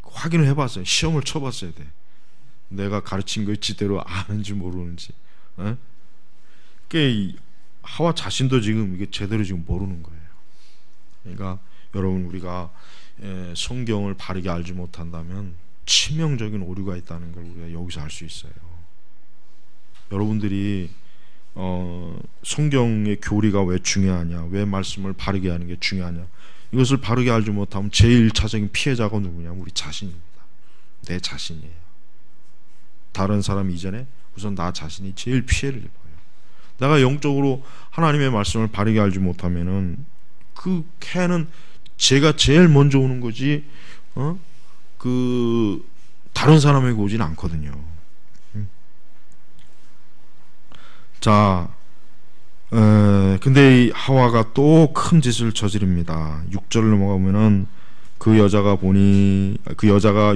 Speaker 1: 확인을 해봤어요. 시험을 쳐봤어야 돼. 내가 가르친 거 제대로 아는지 모르는지. 그러니까 하와 자신도 지금 이게 제대로 지금 모르는 거예요. 그러니까 여러분 우리가 성경을 바르게 알지 못한다면 치명적인 오류가 있다는 걸 우리가 여기서 알 수 있어요. 여러분들이 성경의 교리가 왜 중요하냐, 왜 말씀을 바르게 하는 게 중요하냐, 이것을 바르게 알지 못하면 제일 1차적인 피해자가 누구냐면 우리 자신입니다. 내 자신이에요. 다른 사람 이전에 우선 나 자신이 제일 피해를 입어요. 내가 영적으로 하나님의 말씀을 바르게 알지 못하면은 그 해는 제가 제일 먼저 오는 거지 그 다른 사람에게 오지는 않거든요. 자, 근데 이 하와가 또 큰 짓을 저지릅니다. 6절을 넘어가면은 그 여자가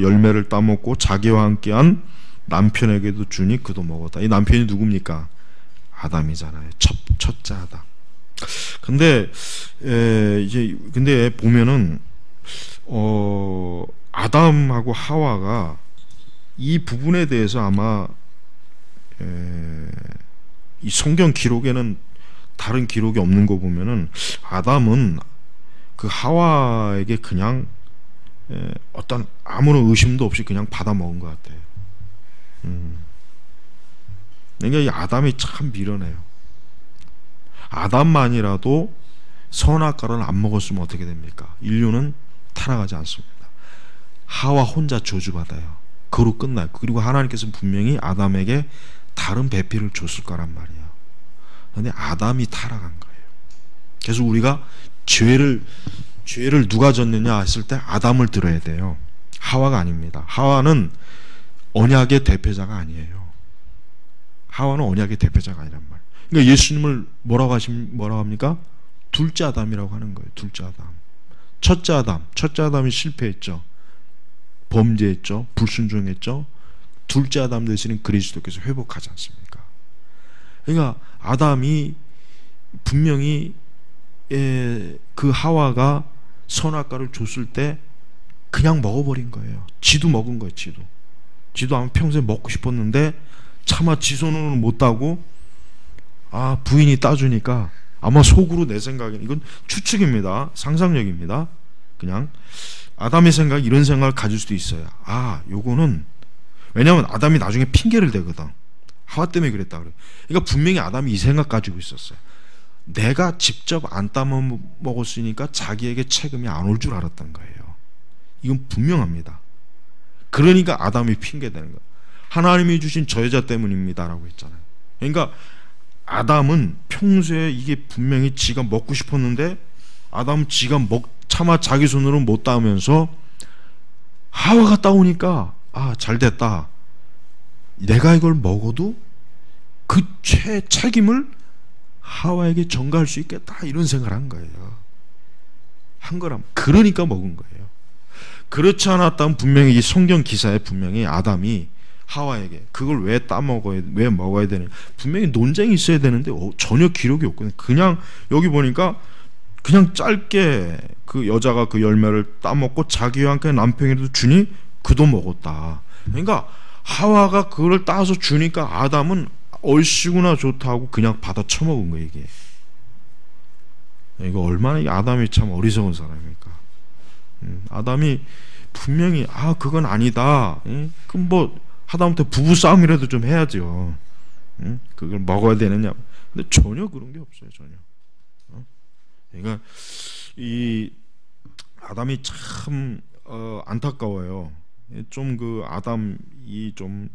Speaker 1: 열매를 따먹고 자기와 함께한 남편에게도 주니 그도 먹었다. 이 남편이 누굽니까? 아담이잖아요. 첫째 아담. 근데 근데 보면은 아담하고 하와가 이 부분에 대해서 아마 이 성경 기록에는 다른 기록이 없는 거 보면은 아담은 그 하와에게 그냥 어떤 아무런 의심도 없이 그냥 받아 먹은 것 같아요. 그러니까 이 아담이 참 미련해요. 아담만이라도 선악과를 안 먹었으면 어떻게 됩니까? 인류는 타락하지 않습니다. 하와 혼자 저주받아요. 그로 끝나요. 그리고 하나님께서는 분명히 아담에게 다른 배필을 줬을 거란 말이에요. 그런데 아담이 타락한 거예요. 그래서 우리가 죄를 누가 졌느냐 했을 때 아담을 들어야 돼요. 하와가 아닙니다. 하와는 언약의 대표자가 아니에요. 하와는 언약의 대표자가 아니란 말이에요. 그러니까 예수님을 뭐라고 합니까? 둘째 아담이라고 하는 거예요. 둘째 아담. 첫째 아담이 실패했죠. 범죄했죠. 불순종했죠. 둘째 아담 대신에 그리스도께서 회복하지 않습니까? 그러니까 아담이 분명히 그 하와가 선악과를 줬을 때 그냥 먹어버린 거예요. 지도 먹은 거예요. 지도 아마 평생 먹고 싶었는데 차마 지 손으로는 못 따고 부인이 따주니까 아마 속으로 내 생각에는 이건 추측입니다. 상상력입니다. 그냥 아담의 생각 이런 생각을 가질 수도 있어요. 아, 요거는 왜냐하면 아담이 나중에 핑계를 대거든. 하와 때문에 그랬다 그래. 그러니까 분명히 아담이 이 생각 가지고 있었어요. 내가 직접 안 따먹 먹었으니까 자기에게 책임이 안 올 줄 알았던 거예요. 이건 분명합니다. 그러니까 아담이 핑계대는 거예요. 하나님이 주신 저 여자 때문입니다라고 했잖아요. 그러니까 아담은 평소에 이게 분명히 지가 먹고 싶었는데 아담은 지가 차마 자기 손으로 못 따면서 하와가 따오니까 아, 잘됐다. 내가 이걸 먹어도 그 책임을 하와에게 전가할 수 있겠다 이런 생각을 한 거예요. 한 거라면 그러니까 먹은 거예요. 그렇지 않았다면 분명히 이 성경 기사에 분명히 아담이 하와에게 그걸 왜 따먹어야 왜 먹어야 되는 분명히 논쟁이 있어야 되는데 전혀 기록이 없거든요. 그냥 여기 보니까 그냥 짧게 그 여자가 그 열매를 따먹고 자기와 함께 남편에게도 주니 그도 먹었다. 그러니까 하와가 그걸 따서 주니까 아담은 얼씨구나 좋다고 그냥 받아 처먹은 거예요. 이게 이거 얼마나 이 아담이 참 어리석은 사람입니까? 아담이 분명히 아 그건 아니다. 그럼 뭐 하다못해 부부 싸움이라도 좀 해야죠. 그걸 먹어야 되느냐? 근데 전혀 그런 게 없어요. 전혀. 그러니까 이 아담이 참 안타까워요. 좀 그 아담이 좀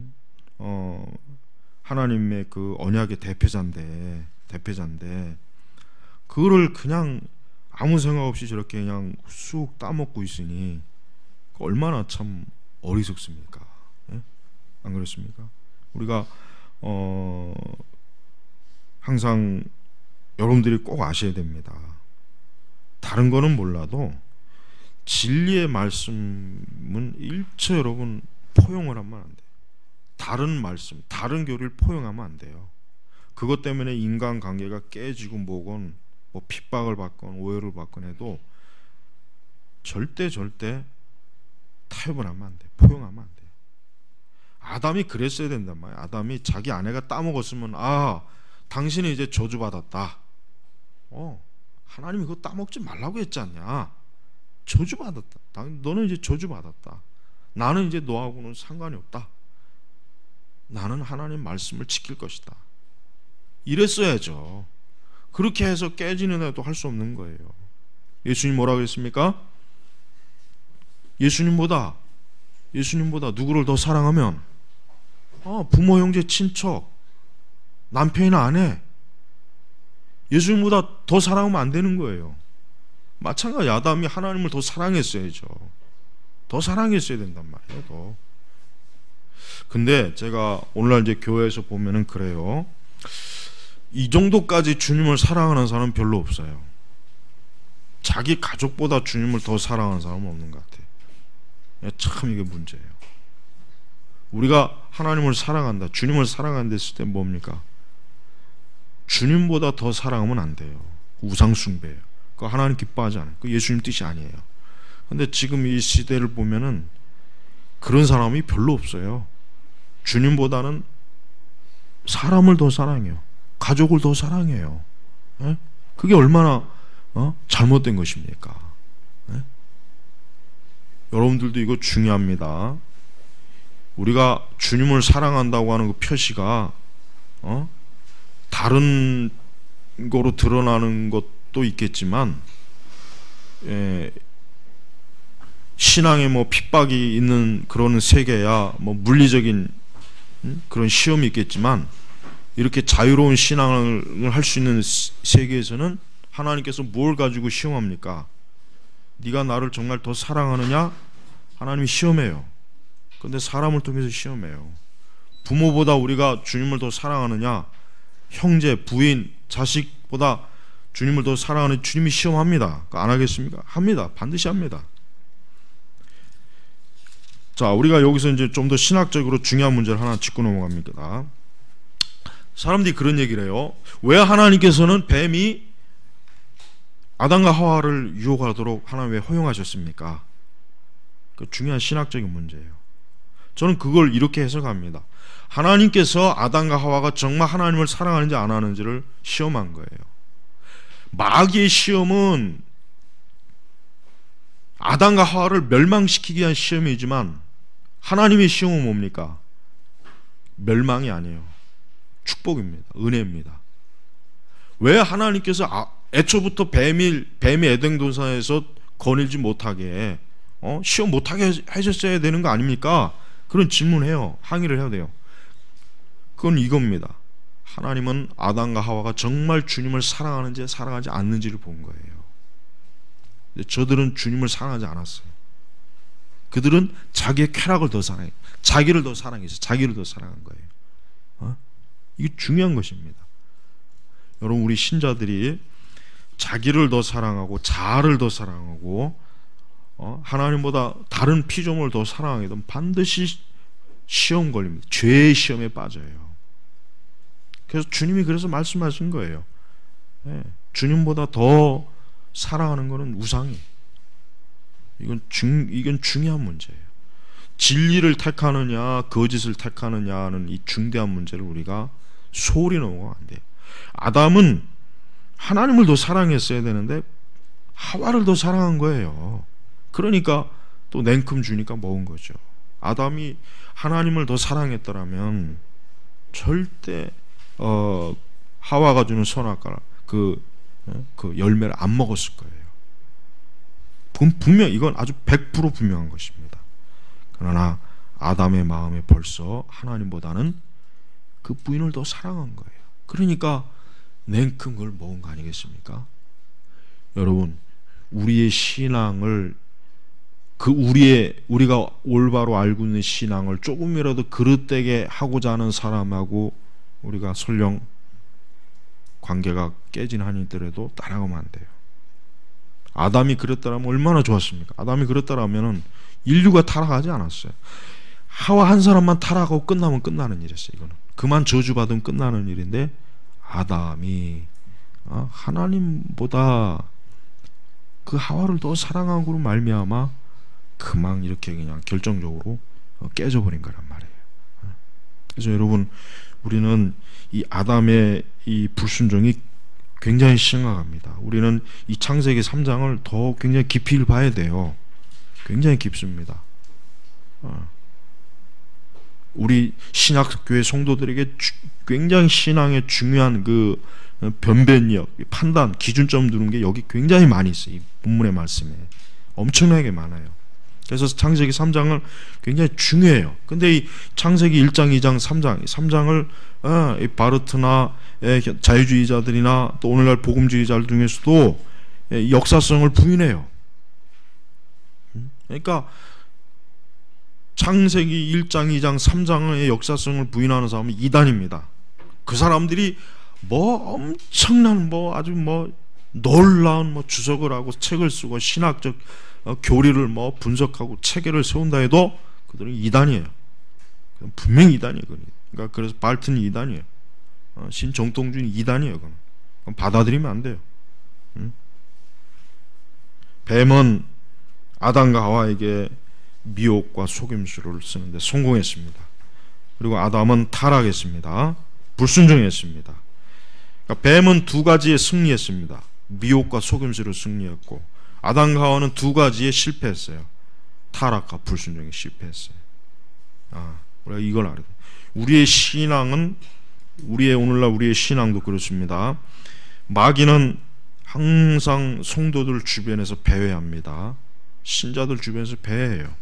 Speaker 1: 하나님의 그 언약의 대표자인데 그거를 그냥 아무 생각 없이 저렇게 그냥 쑥 따먹고 있으니 얼마나 참 어리석습니까? 예? 안 그렇습니까? 우리가 항상 여러분들이 꼭 아셔야 됩니다. 다른 거는 몰라도 진리의 말씀은 일체 여러분 포용을 하면 안 돼요. 다른 말씀, 다른 교리를 포용하면 안 돼요. 그것 때문에 인간관계가 깨지고 뭐건 뭐 핍박을 받건 오해를 받건 해도 절대 타협을 하면 안 돼요. 포용하면 안 돼요. 아담이 그랬어야 된단 말이에요. 아담이 자기 아내가 따먹었으면 아 당신이 이제 저주받았다. 하나님이 그거 따먹지 말라고 했지 않냐. 저주받았다. 너는 이제 저주받았다. 나는 이제 너하고는 상관이 없다. 나는 하나님 말씀을 지킬 것이다. 이랬어야죠. 그렇게 해서 깨지는 애도 할 수 없는 거예요. 예수님 뭐라 그랬습니까? 예수님보다 누구를 더 사랑하면 부모, 형제, 친척, 남편이나 아내 예수님보다 더 사랑하면 안 되는 거예요. 마찬가지 아담이 하나님을 더 사랑했어야죠. 더 사랑했어야 된단 말이에요. 더. 근데 제가 오늘날 이제 교회에서 보면은 그래요. 이 정도까지 주님을 사랑하는 사람은 별로 없어요. 자기 가족보다 주님을 더 사랑하는 사람은 없는 것 같아요. 참 이게 문제예요. 우리가 하나님을 사랑한다, 주님을 사랑한다 했을 때 뭡니까? 주님보다 더 사랑하면 안 돼요. 우상숭배예요. 그거 하나님 기뻐하지 않아요. 그 예수님 뜻이 아니에요. 근데 지금 이 시대를 보면은 그런 사람이 별로 없어요. 주님보다는 사람을 더 사랑해요. 가족을 더 사랑해요. 그게 얼마나 잘못된 것입니까? 여러분들도 이거 중요합니다. 우리가 주님을 사랑한다고 하는 그 표시가 다른 거로 드러나는 것도 있겠지만 신앙에 뭐 핍박이 있는 그런 세계야 뭐 물리적인 그런 시험이 있겠지만 이렇게 자유로운 신앙을 할 수 있는 세계에서는 하나님께서 뭘 가지고 시험합니까? 네가 나를 정말 더 사랑하느냐? 하나님이 시험해요. 그런데 사람을 통해서 시험해요. 부모보다 우리가 주님을 더 사랑하느냐? 형제, 부인, 자식보다 주님을 더 사랑하는 주님이 시험합니다. 안 하겠습니까? 합니다. 반드시 합니다. 자, 우리가 여기서 이제 좀 더 신학적으로 중요한 문제를 하나 짚고 넘어갑니다. 사람들이 그런 얘기를 해요. 왜 하나님께서는 뱀이 아담과 하와를 유혹하도록 하나님 왜 허용하셨습니까? 그 중요한 신학적인 문제예요. 저는 그걸 이렇게 해석합니다. 하나님께서 아담과 하와가 정말 하나님을 사랑하는지 안 하는지를 시험한 거예요. 마귀의 시험은 아담과 하와를 멸망시키기 위한 시험이지만 하나님의 시험은 뭡니까? 멸망이 아니에요. 축복입니다. 은혜입니다. 왜 하나님께서 애초부터 뱀이 에덴 동산에서 거닐지 못하게 시험 못하게 하셨어야 되는 거 아닙니까? 그런 질문해요. 항의를 해야 돼요. 그건 이겁니다. 하나님은 아담과 하와가 정말 주님을 사랑하는지 사랑하지 않는지를 본 거예요. 저들은 주님을 사랑하지 않았어요. 그들은 자기의 쾌락을 더 사랑해요. 자기를 더 사랑해서 자기를 더 사랑한 거예요. 이게 중요한 것입니다. 여러분, 우리 신자들이 자기를 더 사랑하고 자아를 더 사랑하고 하나님보다 다른 피조물을 더 사랑하게 되면 반드시 시험 걸립니다. 죄의 시험에 빠져요. 그래서 주님이 그래서 말씀하신 거예요. 주님보다 더 사랑하는 것은 우상이에요. 이건 중요한 문제예요. 진리를 택하느냐 거짓을 택하느냐는 이 중대한 문제를 우리가 소홀히 넘어가면 안 돼요. 아담은 하나님을 더 사랑했어야 되는데 하와를 더 사랑한 거예요. 그러니까 또 냉큼 주니까 먹은 거죠. 아담이 하나님을 더 사랑했더라면 절대 하와가 주는 선악과 그 열매를 안 먹었을 거예요. 분명 이건 아주 100% 분명한 것입니다. 그러나 아담의 마음에 벌써 하나님보다는 그 부인을 더 사랑한 거예요. 그러니까 냉큼 걸 먹은 거 아니겠습니까? 여러분, 우리의 신앙을 우리가 올바로 알고 있는 신앙을 조금이라도 그릇되게 하고자 하는 사람하고 우리가 설령 관계가 깨진 한이 있더라도 따라가면 안 돼요. 아담이 그랬더라면 얼마나 좋았습니까? 아담이 그랬더라면 인류가 타락하지 않았어요. 하와 한 사람만 타락하고 끝나면 끝나는 일이었어요. 이거는 그만 저주받으면 끝나는 일인데 아담이 하나님보다 그 하와를 더 사랑하고로 말미암아 그만 이렇게 그냥 결정적으로 깨져버린 거란 말이에요. 그래서 여러분, 우리는 이 아담의 이 불순종이 굉장히 심각합니다. 우리는 이 창세기 3장을 더 굉장히 깊이 봐야 돼요. 굉장히 깊습니다. 우리 신약교회 성도들에게 굉장히 신앙의 중요한 그 변별력, 판단, 기준점 두는 게 여기 굉장히 많이 있어요. 이 본문의 말씀에 엄청나게 많아요. 그래서 창세기 3장은 굉장히 중요해요. 근데 이 창세기 1장, 2장, 3장을 이 바르트나 자유주의자들이나 또 오늘날 복음주의자들 중에서도 역사성을 부인해요. 그러니까 창세기 1장, 2장, 3장의 역사성을 부인하는 사람은 이단입니다. 그 사람들이 엄청난 아주 놀라운 주석을 하고 책을 쓰고 신학적 교리를 분석하고 체계를 세운다 해도 그들은 이단이에요. 분명히 이단이에요. 그러니까 그래서 발튼이 이단이에요. 신정통주의 이단이에요. 그건 받아들이면 안 돼요. 뱀은 아담과 하와에게 미혹과 속임수를 쓰는데 성공했습니다. 그리고 아담은 타락했습니다. 불순종했습니다. 그러니까 뱀은 두 가지에 승리했습니다. 미혹과 속임수로 승리했고 아담과 하와는 두 가지에 실패했어요. 타락과 불순종에 실패했어요. 우리가 이걸 알아야 돼요. 우리의 신앙은 오늘날 우리의 신앙도 그렇습니다. 마귀는 항상 성도들 주변에서 배회합니다. 신자들 주변에서 배회해요.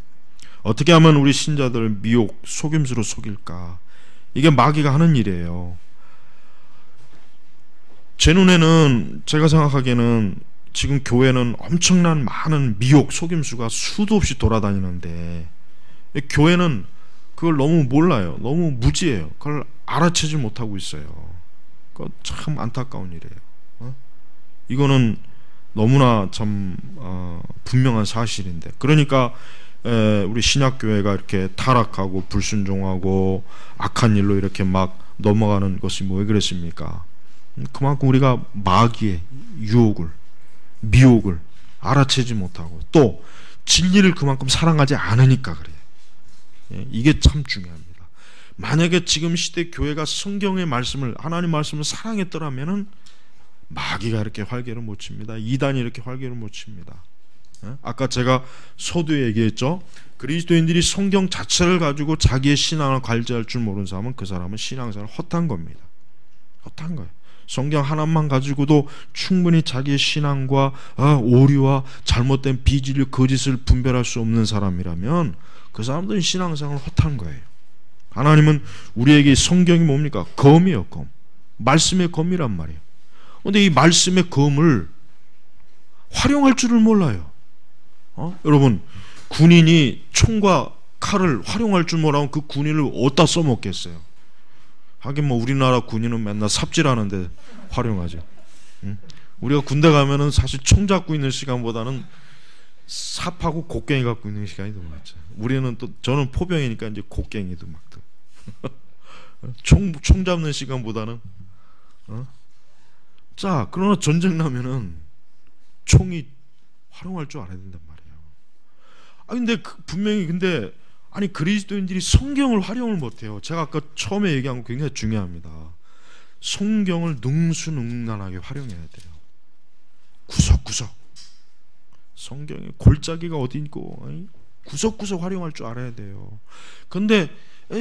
Speaker 1: 어떻게 하면 우리 신자들을 미혹, 속임수로 속일까? 이게 마귀가 하는 일이에요. 제 눈에는, 제가 생각하기에는 지금 교회는 엄청난 많은 미혹, 속임수가 수도 없이 돌아다니는데 교회는 그걸 너무 몰라요. 너무 무지해요. 그걸 알아채지 못하고 있어요. 그거 참 안타까운 일이에요. 이거는 너무나 참 분명한 사실인데, 그러니까 우리 신약교회가 이렇게 타락하고 불순종하고 악한 일로 이렇게 막 넘어가는 것이 왜 그랬습니까? 그만큼 우리가 마귀의 유혹을, 미혹을 알아채지 못하고 또 진리를 그만큼 사랑하지 않으니까 그래요. 이게 참 중요합니다. 만약에 지금 시대 교회가 성경의 말씀을, 하나님 말씀을 사랑했더라면은 마귀가 이렇게 활개를 못 칩니다. 이단이 이렇게 활개를 못 칩니다. 아까 제가 서두에 얘기했죠. 그리스도인들이 성경 자체를 가지고 자기의 신앙을 관리할 줄 모르는 사람은 그 사람은 신앙생활을 헛한 겁니다. 헛한 거예요. 성경 하나만 가지고도 충분히 자기의 신앙과 오류와 잘못된 비진리 거짓을 분별할 수 없는 사람이라면 그 사람들은 신앙생활을 헛한 거예요. 하나님은 우리에게 성경이 뭡니까? 검이에요. 검. 말씀의 검이란 말이에요. 그런데 이 말씀의 검을 활용할 줄을 몰라요. 여러분, 군인이 총과 칼을 활용할 줄 모르면 그 군인을 어디다 써먹겠어요? 하긴 뭐 우리나라 군인은 맨날 삽질하는데 활용하죠. 우리가 군대 가면은 사실 총 잡고 있는 시간보다는 삽하고 곡괭이 갖고 있는 시간이 더 많죠. 우리는 또 저는 포병이니까 이제 곡괭이도 막 총 잡는 시간보다는 자, 그러나 전쟁 나면은 총이 활용할 줄 알아야 된단 말이에요. 근데 분명히 근데 아니 그리스도인들이 성경을 활용을 못해요. 제가 아까 처음에 얘기한 거 굉장히 중요합니다. 성경을 능수능란하게 활용해야 돼요. 구석구석 성경에 골짜기가 어디 있고 구석구석 활용할 줄 알아야 돼요. 근데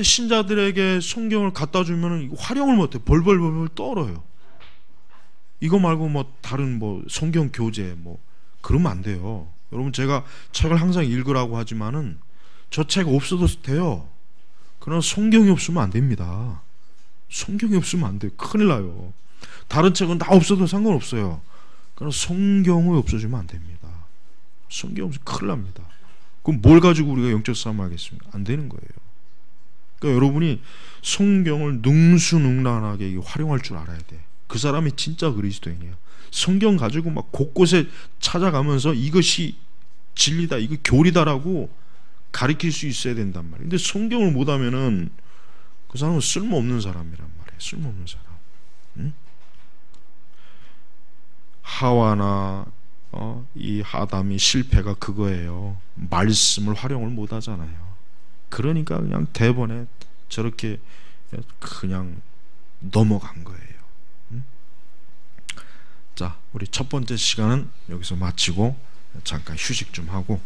Speaker 1: 신자들에게 성경을 갖다 주면은 이거 활용을 못해. 벌벌벌 떨어요. 이거 말고 뭐 다른 뭐 성경 교재 뭐 그러면 안 돼요. 여러분, 제가 책을 항상 읽으라고 하지만은 저 책 없어도 돼요. 그러나 성경이 없으면 안 됩니다. 성경이 없으면 안 돼요. 큰일 나요. 다른 책은 다 없어도 상관없어요. 그러나 성경이 없어지면 안 됩니다. 성경 없으면 큰일 납니다. 그럼 뭘 가지고 우리가 영적 싸움 하겠습니까? 안 되는 거예요. 그러니까 여러분이 성경을 능수능란하게 활용할 줄 알아야 돼. 그 사람이 진짜 그리스도인이에요. 성경 가지고 막 곳곳에 찾아가면서 이것이 진리다, 이거 교리다라고 가르칠 수 있어야 된단 말이에요. 근데 성경을 못하면은 그 사람은 쓸모없는 사람이란 말이에요. 쓸모없는 사람. 응? 하와나 이 아담이 실패가 그거예요. 말씀을 활용을 못하잖아요. 그러니까 그냥 대번에 저렇게 그냥 넘어간 거예요. 자, 우리 첫 번째 시간은 여기서 마치고 잠깐 휴식 좀 하고